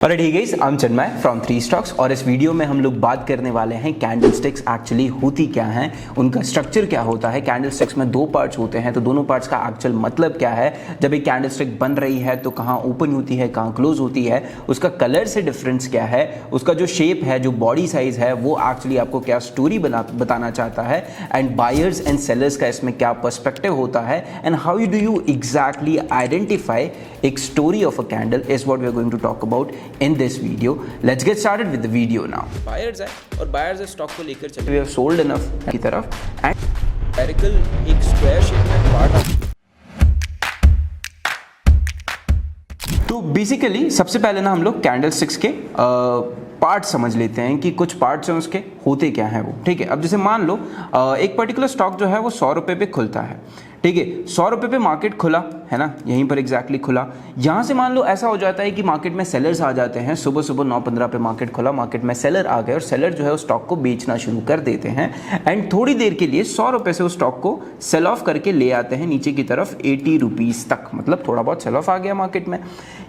और ठीक है, I am Chinmay from three stocks और इस वीडियो में हम लोग बात करने वाले हैं कैंडलस्टिक्स एक्चुअली होती क्या हैं, उनका स्ट्रक्चर क्या होता है। कैंडलस्टिक्स में दो पार्ट्स होते हैं, तो दोनों पार्ट्स का एक्चुअल मतलब क्या है, जब एक कैंडलस्टिक बन रही है तो कहाँ ओपन होती है, कहाँ क्लोज होती है, उसका कलर से डिफरेंस क्या है, उसका जो शेप है, जो बॉडी साइज है, वो एक्चुअली आपको क्या स्टोरी बताना चाहता है, एंड बायर्स एंड सेलर्स का इसमें क्या पर्सपेक्टिव होता है, and how do you exactly identify एक story of a candle is what we are going to talk about in this video. Let's get started with the video now. Buyers है और buyers stock को लेकर चले, we have sold enough की तरफ and spherical एक square shape में part. तो बेसिकली सबसे पहले ना हम लोग कैंडलस्टिक्स के पार्ट समझ लेते हैं कि कुछ पार्ट्स हैं उसके होते क्या हैं वो। ठीक है, अब जैसे मान लो एक पर्टिकुलर स्टॉक जो है वो 100 रुपये पे खुलता है। ठीक है, 100 रुपये पे मार्केट खुला है ना, यहीं पर एग्जैक्टली खुला। यहाँ से मान लो ऐसा हो जाता है कि मार्केट में सेलर्स आ जाते हैं। सुबह सुबह 9:15 पे मार्केट खुला, मार्केट में सेलर आ गए और सेलर जो है उस स्टॉक को बेचना शुरू कर देते हैं एंड थोड़ी देर के लिए 100 रुपये से उस स्टॉक को सेल ऑफ करके ले आते हैं नीचे की तरफ 80 रुपीज़ तक, मतलब थोड़ा बहुत सेल ऑफ आ गया मार्केट में।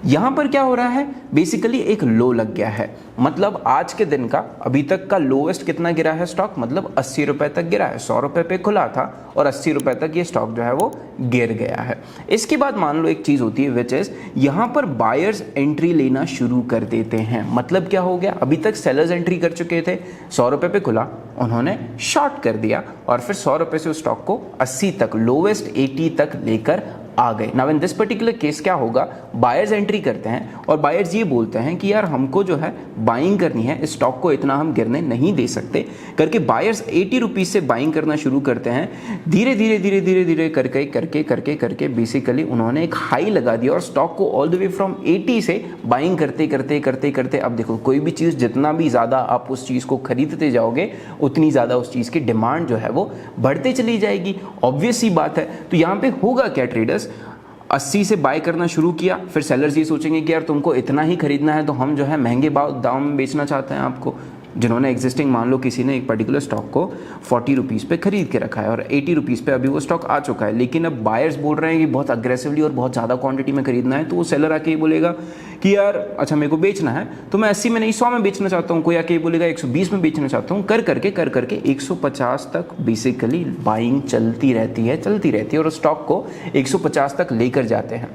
यहाँ पर क्या हो रहा है, बेसिकली एक लो लग गया है, मतलब आज के दिन का अभी तक का लोवेस्ट कितना गिरा है स्टॉक, मतलब 80 रुपये तक गिरा है। 100 रुपये पे खुला था और 80 रुपये तक ये स्टॉक जो है वो गिर गया है। इसके बाद मान लो एक चीज होती है विच इज यहां पर बायर्स एंट्री लेना शुरू कर देते हैं। मतलब क्या हो गया, अभी तक सेलर्स एंट्री कर चुके थे, 100 रुपये पे खुला, उन्होंने शॉर्ट कर दिया और फिर 100 रुपये से उस स्टॉक को 80 तक, लोवेस्ट 80 तक लेकर आ गए। Now in this particular case क्या होगा, बायर्स एंट्री करते हैं और बायर्स ये बोलते हैं कि यार हमको जो है बाइंग करनी है, इस स्टॉक को इतना हम गिरने नहीं दे सकते करके बायर्स 80 रुपीज़ से बाइंग करना शुरू करते हैं। धीरे धीरे धीरे धीरे धीरे करके करके करके करके बेसिकली उन्होंने एक हाई लगा दिया और स्टॉक को ऑल द वे फ्रॉम 80 से बाइंग करते करते करते करते, अब देखो कोई भी चीज़ जितना भी ज़्यादा आप उस चीज़ को खरीदते जाओगे उतनी ज़्यादा उस चीज़ की डिमांड जो है वो बढ़ते चली जाएगी। ऑब्वियस सी बात है। तो यहाँ पे होगा क्या, ट्रेडर्स 80 से बाय करना शुरू किया, फिर सेलर्स ये सोचेंगे कि यार तुमको इतना ही खरीदना है तो हम जो है महंगे दाम में बेचना चाहते हैं आपको। जिन्होंने एग्जिस्टिंग, मान लो किसी ने एक पर्टिकुलर स्टॉक को 40 रुपीज़ पे खरीद के रखा है और 80 रुपीज़ पे अभी वो स्टॉक आ चुका है, लेकिन अब बायर्स बोल रहे हैं कि बहुत अग्रेसिवली और बहुत ज़्यादा क्वांटिटी में खरीदना है, तो वो सेलर आके ये बोलेगा कि यार अच्छा मेरे को बेचना है तो मैं 80 में नहीं 100 में बेचना चाहता हूँ, कोई आके ये बोलेगा 120 में बेचना चाहता हूँ, कर करके 150 तक बेसिकली बाइंग चलती रहती है और उस स्टॉक को 150 तक लेकर जाते हैं,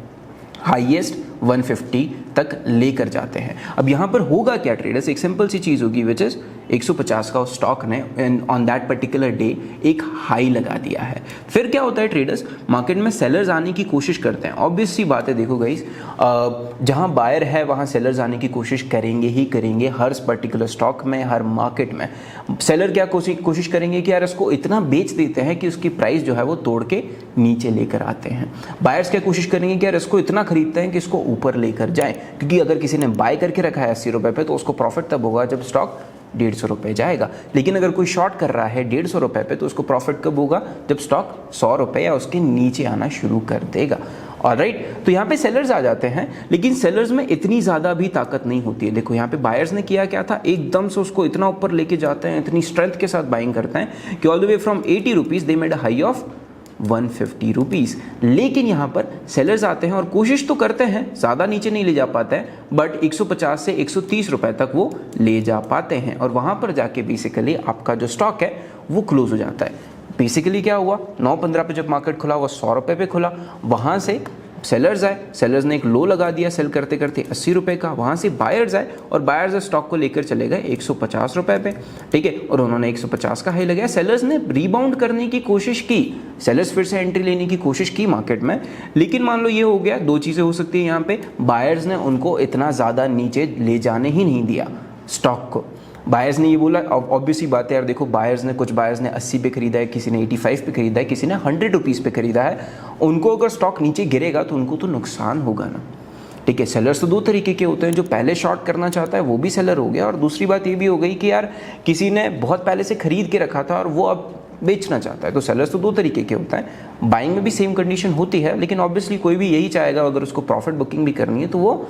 हाईएस्ट 150 तक लेकर जाते हैं। अब यहाँ पर होगा क्या ट्रेडर्स, एक सिंपल सी चीज़ होगी विच इज़ 150 का उस स्टॉक ने ऑन दैट पर्टिकुलर डे एक हाई लगा दिया है। फिर क्या होता है ट्रेडर्स, मार्केट में सेलर्स आने की कोशिश करते हैं। ऑब्वियस सी बात है, देखो गाइस, जहाँ बायर है वहाँ सेलर्स आने की कोशिश करेंगे ही करेंगे। हर पर्टिकुलर स्टॉक में, हर मार्केट में सेलर क्या कोशिश करेंगे कि यार इसको इतना बेच देते हैं कि उसकी प्राइस जो है वो तोड़ के नीचे लेकर आते हैं। बायर्स क्या कोशिश करेंगे कि यार इसको इतना खरीदते हैं कि इसको ऊपर लेकर जाए, क्योंकि अगर किसी ने बाय करके रखा है 80 रुपये पे तो उसको प्रॉफिट तब होगा जब स्टॉक 150 रुपये जाएगा। लेकिन अगर कोई शॉर्ट कर रहा है 150 रुपये पे तो उसको प्रॉफिट कब होगा, जब स्टॉक 100 रुपये या उसके नीचे आना शुरू कर देगा। ऑलराइट, तो यहाँ पे सेलर्स आ जाते हैं, लेकिन सेलर्स में इतनी ज़्यादा भी ताकत नहीं होती है। देखो यहाँ पे बायर्स ने किया क्या था, एकदम से उसको इतना ऊपर लेके जाते हैं, इतनी स्ट्रेंथ के साथ बाइंग करते हैं कि all the way from 80 rupees they made a high of 150 rupees. लेकिन यहाँ पर सेलर्स आते हैं और कोशिश तो करते हैं, ज़्यादा नीचे नहीं ले जा पाते हैं, बट 150 से 130 रुपए तक वो ले जा पाते हैं और वहाँ पर जाके बेसिकली आपका जो स्टॉक है वो क्लोज हो जाता है। बेसिकली क्या हुआ, 9:15 पे जब मार्केट खुला वो 100 रुपये पे खुला, वहाँ से सेलर्स आए, सेलर्स ने एक लो लगा दिया सेल करते करते 80 रुपये का, वहाँ से बायर्स आए और बायर्स स्टॉक को लेकर चले गए 150 रुपये पे। ठीक है, और उन्होंने 150 का हाई लगाया। सेलर्स ने रीबाउंड करने की कोशिश की, सेलर्स फिर से एंट्री लेने की कोशिश की मार्केट में, लेकिन मान लो ये हो गया, दो चीज़ें हो सकती है यहाँ पे, बायर्स ने उनको इतना ज़्यादा नीचे ले जाने ही नहीं दिया स्टॉक को। बायर्स ने ये बोला, ऑब्वियसली बात है यार, देखो कुछ बायर्स ने 80 पे खरीदा है, किसी ने 85 पे खरीदा है, किसी ने 100 रुपीज़ पे खरीदा है। उनको अगर स्टॉक नीचे गिरेगा तो उनको तो नुकसान होगा ना। ठीक है, सेलर्स तो दो तरीके के होते हैं, जो पहले शॉर्ट करना चाहता है वो भी सेलर हो गया, और दूसरी बात ये भी हो गई कि यार किसी ने बहुत पहले से खरीद के रखा था और वो अब बेचना चाहता है। तो सेलर्स तो दो तरीके के होता है, बाइंग में भी सेम कंडीशन होती है, लेकिन ऑब्वियसली कोई भी यही चाहेगा अगर उसको प्रॉफिट बुकिंग भी करनी है तो वो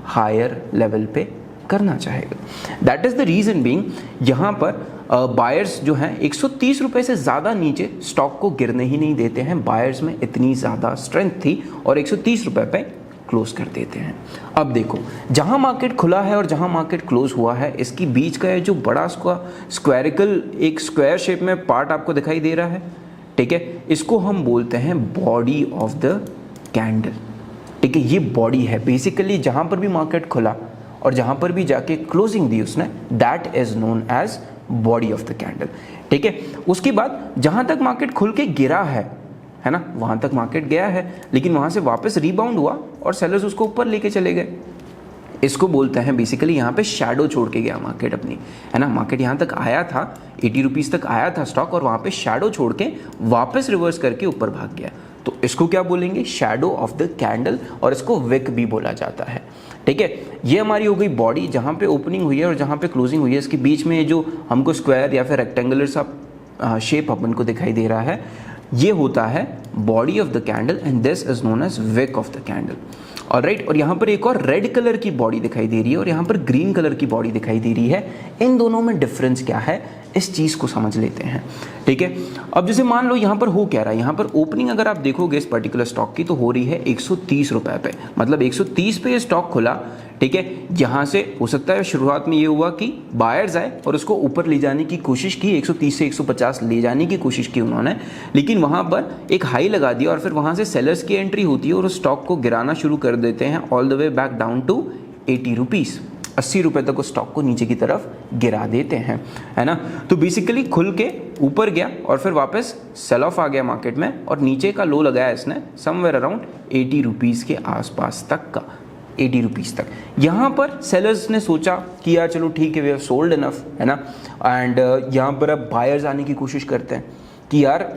हायर लेवल पे करना चाहेगा। That is the reason being यहाँ पर बायर्स जो हैं 130 रुपये से ज़्यादा नीचे स्टॉक को गिरने ही नहीं देते हैं। बायर्स में इतनी ज़्यादा स्ट्रेंथ थी और 130 रुपये पे क्लोज कर देते हैं। अब देखो, जहां मार्केट खुला है और जहां मार्केट क्लोज हुआ है, इसकी बीच का ये जो बड़ा स्क्वायरिकल एक स्क्वायर शेप में पार्ट आपको दिखाई दे रहा है, ठीक है, इसको हम बोलते हैं बॉडी ऑफ द कैंडल। ठीक है, ये बॉडी है बेसिकली, जहां पर भी मार्केट खुला और जहां पर भी जाके क्लोजिंग दी उसने, that is known as body of the candle. ठीक है, उसके बाद जहां तक मार्केट खुल के गिरा है ना, वहां तक मार्केट गया है, लेकिन वहां से वापस रीबाउंड हुआ और सेलर्स उसको ऊपर लेके चले गए। इसको बोलते हैं बेसिकली यहाँ पे शैडो छोड़ के गया मार्केट अपनी, है ना। मार्केट यहाँ तक आया था, 80 रुपीज़ तक आया था स्टॉक, और वहाँ पे शैडो छोड़ के वापस रिवर्स करके ऊपर भाग गया। तो इसको क्या बोलेंगे? शैडो ऑफ द कैंडल, और इसको विक भी बोला जाता है। ठीक है, ये हमारी हो गई बॉडी, जहाँ पे ओपनिंग हुई है और जहाँ पे क्लोजिंग हुई है। इसके बीच में जो हमको स्क्वायर या फिर रेक्टेंगुलर सा शेप अपन को दिखाई दे रहा है, ये होता है body of the candle, and this is known as wick of the candle. Alright, और यहाँ पर एक और रेड कलर की बॉडी दिखाई दे रही है और यहाँ पर ग्रीन कलर की बॉडी दिखाई दे रही है। इन दोनों में डिफरेंस क्या है, इस चीज़ को समझ लेते हैं। ठीक है, अब जैसे मान लो यहाँ पर हो क्या रहा है, यहाँ पर ओपनिंग अगर आप देखोगे इस पर्टिकुलर स्टॉक की, तो हो रही है 130 रुपये पे, मतलब 130 पे ये स्टॉक खुला। ठीक है, यहाँ से हो सकता है शुरुआत में ये हुआ कि बायर्स आए और उसको ऊपर ले जाने की कोशिश की, 130 से 150 ले जाने की कोशिश की उन्होंने, लेकिन वहाँ पर एक हाई लगा दिया और फिर वहाँ से सेलर्स की एंट्री होती है और उस स्टॉक को गिराना शुरू कर देते हैं all the way back down to 80 rupees. 80 रुपये तक उस स्टॉक को नीचे की तरफ गिरा देते हैं, है ना। तो बेसिकली खुल के ऊपर गया और फिर वापस सेल ऑफ आ गया मार्केट में, और नीचे का लो लगाया इसने समवेयर अराउंड 80 रुपीज़ के आसपास तक का, 80 रुपीज़ तक। यहाँ पर सेलर्स ने सोचा कि यार चलो ठीक है, वी हैव सोल्ड इनफ, है ना। एंड यहाँ पर अब बायर्स आने की कोशिश करते हैं कि यार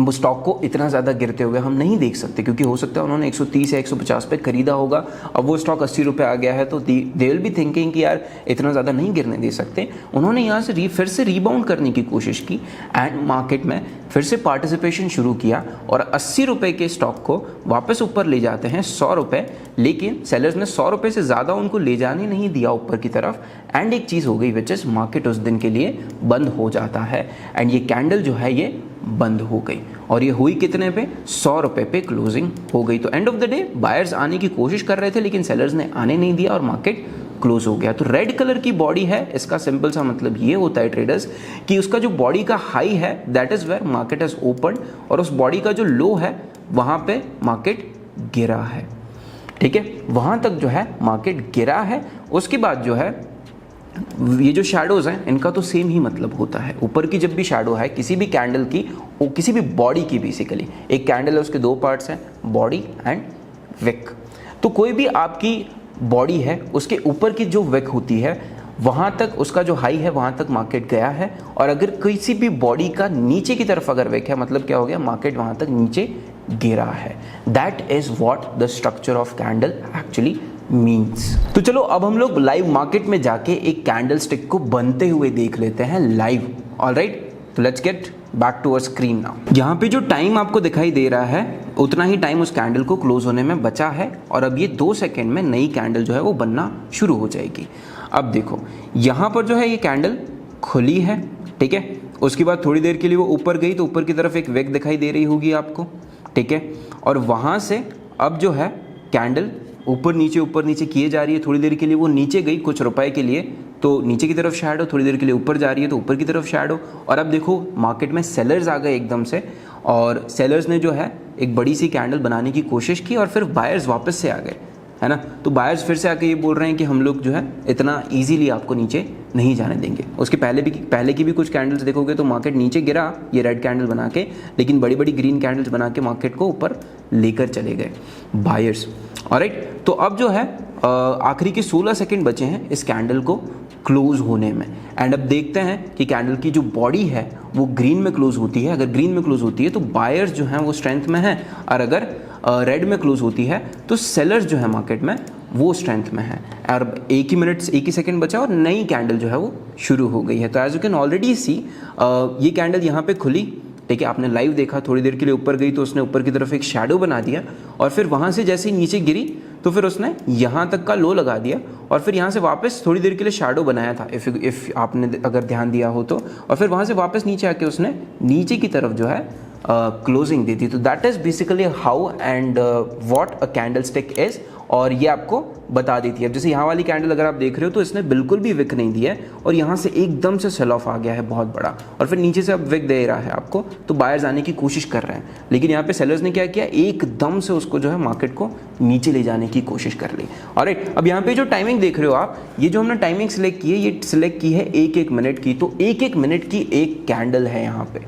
स्टॉक को इतना ज़्यादा गिरते हुए हम नहीं देख सकते, क्योंकि हो सकता है उन्होंने 130 या 150 पे खरीदा होगा, अब वो स्टॉक 80 रुपये आ गया है, तो दे विल बी थिंकिंग कि यार इतना ज़्यादा नहीं गिरने दे सकते। उन्होंने यहाँ से फिर से रीबाउंड करने की कोशिश की एंड मार्केट में फिर से पार्टिसिपेशन शुरू किया और 80 रुपये के स्टॉक को वापस ऊपर ले जाते हैं 100 रुपये, लेकिन सेलर्स ने 100 रुपये से ज़्यादा उनको ले जाने नहीं दिया ऊपर की तरफ। एंड एक चीज़ हो गई विच इज़ मार्केट उस दिन के लिए बंद हो जाता है, एंड ये कैंडल जो है ये बंद हो गई, और ये हुई कितने पे? 100 रुपये पे क्लोजिंग हो गई। तो end of the day buyers आने की कोशिश कर रहे थे, लेकिन सेलर्स ने आने नहीं दिया और मार्केट क्लोज हो गया। तो रेड कलर की बॉडी है, इसका सिंपल सा मतलब ये होता है ट्रेडर्स कि उसका जो बॉडी का हाई है that is where market has open, और उस बॉडी का जो लो है वहां पे मार्केट गिरा है। ठीक है, वहां तक जो है मार्केट गिरा है। उसके बाद जो है ये जो शैडोज हैं इनका तो सेम ही मतलब होता है। ऊपर की जब भी शैडो है किसी भी कैंडल की, किसी भी बॉडी की, बेसिकली एक कैंडल है उसके दो पार्ट्स हैं, बॉडी एंड विक। तो कोई भी आपकी बॉडी है उसके ऊपर की जो विक होती है वहाँ तक उसका जो हाई है वहाँ तक मार्केट गया है, और अगर किसी भी बॉडी का नीचे की तरफ अगर विक है मतलब क्या हो गया, मार्केट वहाँ तक नीचे गिरा है। That is what the structure of candle actually means. तो चलो अब हम लोग लाइव मार्केट में जाके एक कैंडल स्टिक को बनते हुए देख लेते हैं लाइव। ऑलराइट, तो let's get back to our screen now. यहाँ पे जो टाइम आपको दिखाई दे रहा है उतना ही टाइम उस कैंडल को क्लोज होने में बचा है, और अब ये 2 सेकेंड में नई कैंडल जो है वो बनना शुरू हो जाएगी। अब देखो यहाँ पर जो है ये कैंडल खुली है, ठीक है, उसके बाद थोड़ी देर के लिए वो ऊपर गई तो ऊपर की तरफ एक विक दिखाई दे रही होगी आपको, ठीक है, और वहाँ से अब जो है कैंडल ऊपर नीचे किए जा रही है। थोड़ी देर के लिए वो नीचे गई कुछ रुपए के लिए, तो नीचे की तरफ शैडो, थोड़ी देर के लिए ऊपर जा रही है तो ऊपर की तरफ शैडो, और अब देखो मार्केट में सेलर्स आ गए एकदम से, और सेलर्स ने जो है एक बड़ी सी कैंडल बनाने की कोशिश की और फिर बायर्स वापस से आ गए, है ना। तो बायर्स फिर से आके ये बोल रहे हैं कि हम लोग जो है इतना ईजीली आपको नीचे नहीं जाने देंगे। उसके पहले की भी कुछ कैंडल्स देखोगे तो मार्केट नीचे गिरा ये रेड कैंडल बना के, लेकिन बड़ी बड़ी ग्रीन कैंडल्स बना के मार्केट को ऊपर लेकर चले गए बायर्स। ऑलराइट, तो अब जो है आखिरी के 16 सेकंड बचे हैं इस कैंडल को क्लोज होने में, एंड अब देखते हैं कि कैंडल की जो बॉडी है वो ग्रीन में क्लोज होती है। अगर ग्रीन में क्लोज होती है तो बायर्स जो हैं वो स्ट्रेंथ में हैं, और अगर रेड में क्लोज होती है तो सेलर्स जो है मार्केट में वो स्ट्रेंथ में है। और एक ही सेकंड बचा और नई कैंडल जो है वो शुरू हो गई है। तो एज यू कैन ऑलरेडी सी ये कैंडल यहाँ पे खुली, ठीक है, आपने लाइव देखा, थोड़ी देर के लिए ऊपर गई तो उसने ऊपर की तरफ एक शैडो बना दिया, और फिर वहाँ से जैसे ही नीचे गिरी तो फिर उसने यहाँ तक का लो लगा दिया, और फिर यहाँ से वापस थोड़ी देर के लिए शैडो बनाया था इफ़ आपने अगर ध्यान दिया हो तो, और फिर वहाँ से वापस नीचे आके उसने नीचे की तरफ जो है क्लोजिंग दी थी। तो that is basically how and what a candle stick is, और ये आपको बता देती है। अब जैसे यहाँ वाली कैंडल अगर आप देख रहे हो तो इसने बिल्कुल भी विक नहीं दिया है और यहाँ से एकदम से सेल ऑफ आ गया है बहुत बड़ा, और फिर नीचे से अब विक दे रहा है आपको, तो बायर्स आने की कोशिश कर रहे हैं। लेकिन यहाँ पे सेलर्स ने क्या किया, एकदम से उसको जो है मार्केट को नीचे ले जाने की कोशिश कर ली। ऑलराइट, अब यहाँ पे जो टाइमिंग देख रहे हो आप, ये जो हमने टाइमिंग सिलेक्ट की है, ये सिलेक्ट की है 1-1 मिनट की, तो 1-1 मिनट की एक कैंडल है यहाँ पे।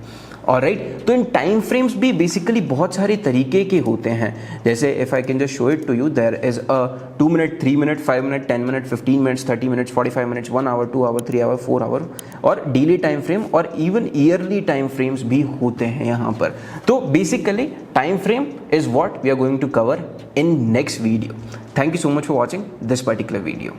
ऑलराइट, तो इन टाइम फ्रेम्स भी बेसिकली बहुत सारे तरीके के होते हैं। जैसे if I can just show it to you, there is a 2 minute, 3 minute, 5 minute, 10 minute, 15 minutes, 30 minutes, 45 minutes, 1 hour, 2 hour, 3 hour, 4 hour, और डेली टाइम फ्रेम और इवन ईयरली टाइम फ्रेम्स भी होते हैं यहाँ पर। तो basically time frame is what we are going to cover in next video. Thank you so much for watching this particular video.